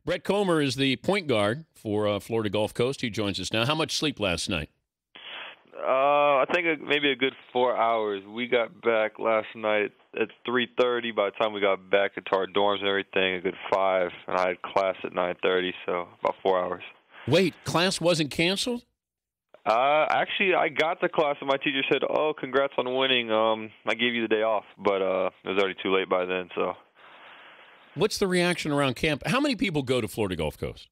Brett Comer is the point guard for Florida Gulf Coast. He joins us now. How much sleep last night? I think maybe a good 4 hours. We got back last night at 3:30. By the time we got back into our dorms and everything, a good 5. And I had class at 9:30, so about 4 hours. Wait, class wasn't canceled? Actually, I got to class and my teacher said, "Oh, congrats on winning. I gave you the day off," but it was already too late by then. So, what's the reaction around camp? How many people go to Florida Gulf Coast?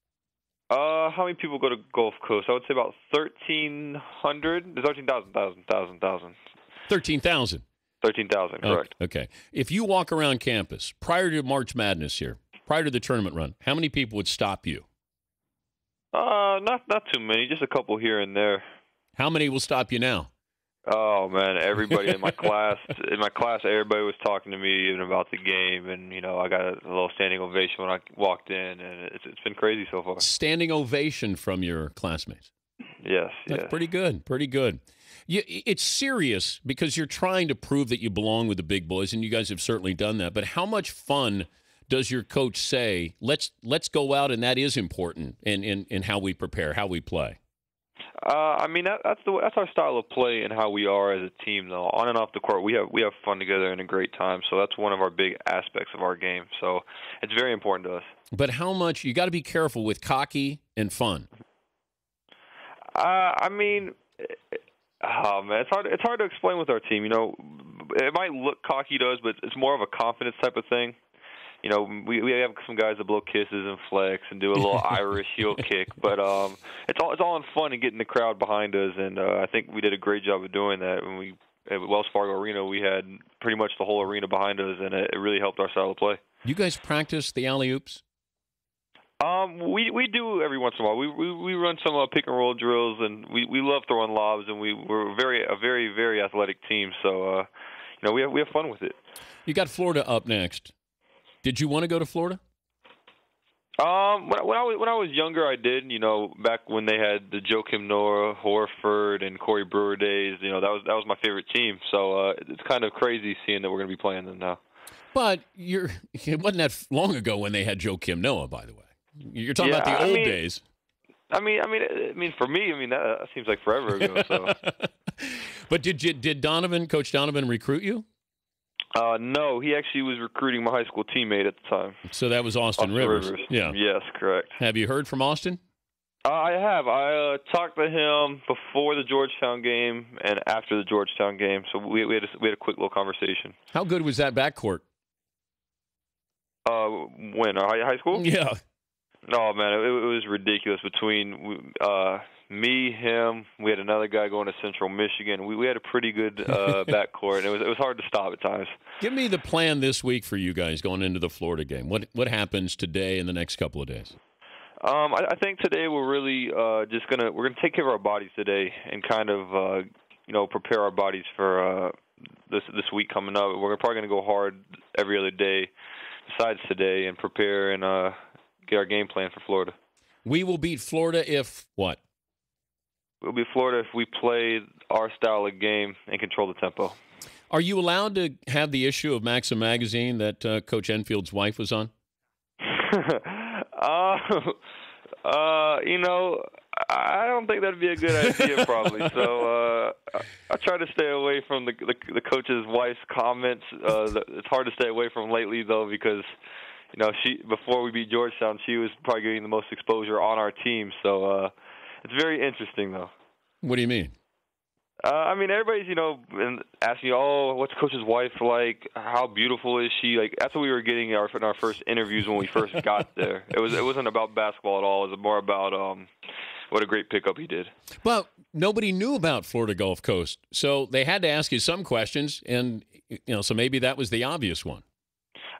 How many people go to Gulf Coast? I would say about 1,300. 13,000. 13,000. 13,000, correct. Okay. If you walk around campus prior to March Madness here, prior to the tournament run, how many people would stop you? Not too many, just a couple here and there. How many will stop you now? Oh man, everybody in my class. Everybody was talking to me even about the game, and I got a little standing ovation when I walked in, and it's been crazy so far. Standing ovation from your classmates. Yes, that's pretty good. Pretty good. It's serious because you're trying to prove that you belong with the big boys, and you guys have certainly done that. But how much fun does your coach say? Let's go out, and that is important in how we prepare, how we play. I mean that's our style of play and how we are as a team. Though on and off the court, we have fun together and a great time. So that's one of our big aspects of our game. So it's very important to us. But how much you got to be careful with cocky and fun. I mean, oh man, it's hard to explain with our team. It might look cocky to us, but it's more of a confidence type of thing. We have some guys that blow kisses and flex and do a little Irish heel kick, but it's all in fun and getting the crowd behind us, and I think we did a great job of doing that. When at Wells Fargo Arena, we had pretty much the whole arena behind us, and it really helped our style of play. You guys practice the alley-oops? We do every once in a while. We run some pick and roll drills, and we love throwing lobs, and we're a very very athletic team. So we have fun with it. You got Florida up next. Did you want to go to Florida? When I was younger, I did. Back when they had the Joakim Noah, Horford, and Corey Brewer days. That was my favorite team. So it's kind of crazy seeing that we're going to be playing them now. But it wasn't that long ago when they had Joakim Noah. By the way, you're talking about the old days. I mean, for me, that seems like forever ago. So. But did Coach Donovan recruit you? No, he actually was recruiting my high school teammate at the time. So that was Austin Rivers. Yeah. Yes, correct. Have you heard from Austin? I have. I talked to him before the Georgetown game and after the Georgetown game. So we had a quick little conversation. How good was that backcourt? When high school? Yeah. No, man, it was ridiculous between me, him. We had another guy going to Central Michigan. We had a pretty good backcourt, and it was hard to stop at times. Give me the plan this week for you guys going into the Florida game. What happens today and the next couple of days? I think today we're really we're gonna take care of our bodies today and kind of prepare our bodies for this week coming up. We're probably gonna go hard every other day besides today and prepare and get our game plan for Florida. We will beat Florida if what? We'll beat Florida if we play our style of game and control the tempo. Are you allowed to have the issue of Maxim magazine that Coach Enfield's wife was on? I don't think that'd be a good idea, probably. So I try to stay away from the coach's wife's comments. It's hard to stay away from lately, though, because before we beat Georgetown, she was probably getting the most exposure on our team. So it's very interesting, though. What do you mean? Everybody's, asking me, what's Coach's wife like? How beautiful is she? Like, that's what we were getting in our first interviews when we first got there. It wasn't about basketball at all. It was more about what a great pickup he did. Well, nobody knew about Florida Gulf Coast, so they had to ask you some questions, and so maybe that was the obvious one.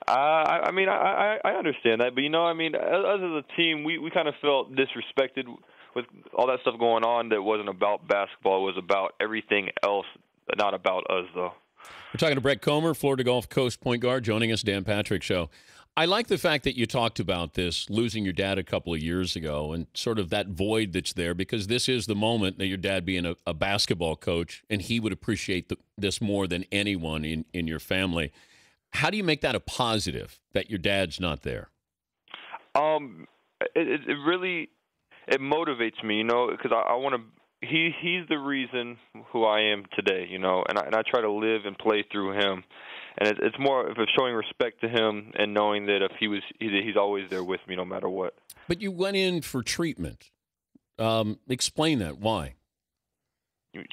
I understand that, but as a team, we kind of felt disrespected with all that stuff going on that wasn't about basketball. It was about everything else, not about us, though. We're talking to Brett Comer, Florida Gulf Coast point guard, joining us, Dan Patrick Show. I like the fact that you talked about this, losing your dad a couple of years ago, and sort of that void that's there, because this is the moment that your dad being a basketball coach, and he would appreciate this more than anyone in your family. How do you make that a positive, that your dad's not there? it really it motivates me, you know, because I want to. He's the reason who I am today, you know, and I try to live and play through him, and it's more of showing respect to him and knowing that if he's always there with me no matter what. But you went in for treatment. Explain that. Why?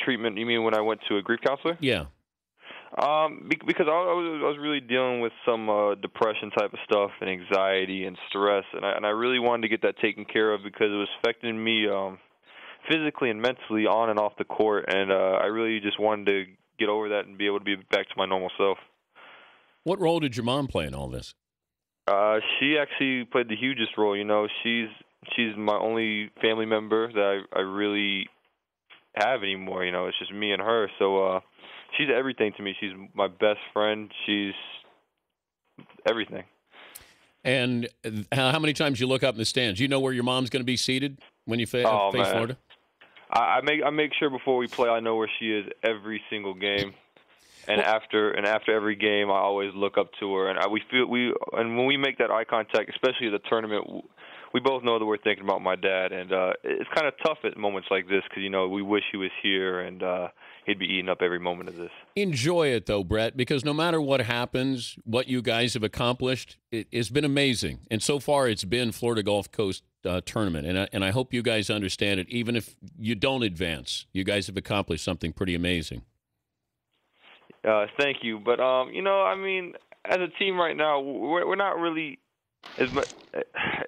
Treatment? You mean when I went to a grief counselor? Yeah. Because I was really dealing with some depression type of stuff and anxiety and stress, and I really wanted to get that taken care of because it was affecting me physically and mentally on and off the court, and I really just wanted to get over that and be able to be back to my normal self. What role did your mom play in all this? She actually played the hugest role. You know, she's my only family member that I really have anymore. You know, it's just me and her. So she's everything to me. She's my best friend. She's everything. And how many times you look up in the stands? You know where your mom's going to be seated when you face Florida? I make sure before we play I know where she is every single game. And after every game, I always look up to her, and and when we make that eye contact, especially at the tournament, we both know that we're thinking about my dad, and it's kind of tough at moments like this because you know we wish he was here, and he'd be eating up every moment of this. Enjoy it though, Brett, because no matter what happens, what you guys have accomplished, it's been amazing, and so far it's been Florida Gulf Coast tournament, and I hope you guys understand it. Even if you don't advance, you guys have accomplished something pretty amazing. Thank you, but you know, I mean, as a team right now, we're not really as much.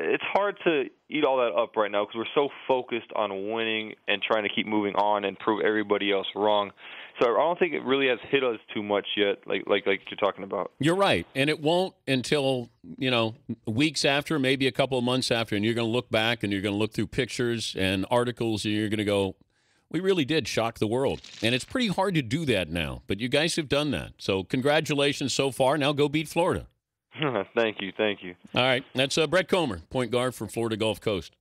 It's hard to eat all that up right now because we're so focused on winning and trying to keep moving on and prove everybody else wrong. So I don't think it really has hit us too much yet, like you're talking about. You're right, and it won't until weeks after, maybe a couple of months after, and you're going to look back and you're going to look through pictures and articles, and you're going to go, we really did shock the world. And it's pretty hard to do that now, but you guys have done that. So congratulations so far. Now go beat Florida. Thank you. All right. That's Brett Comer, point guard for Florida Gulf Coast.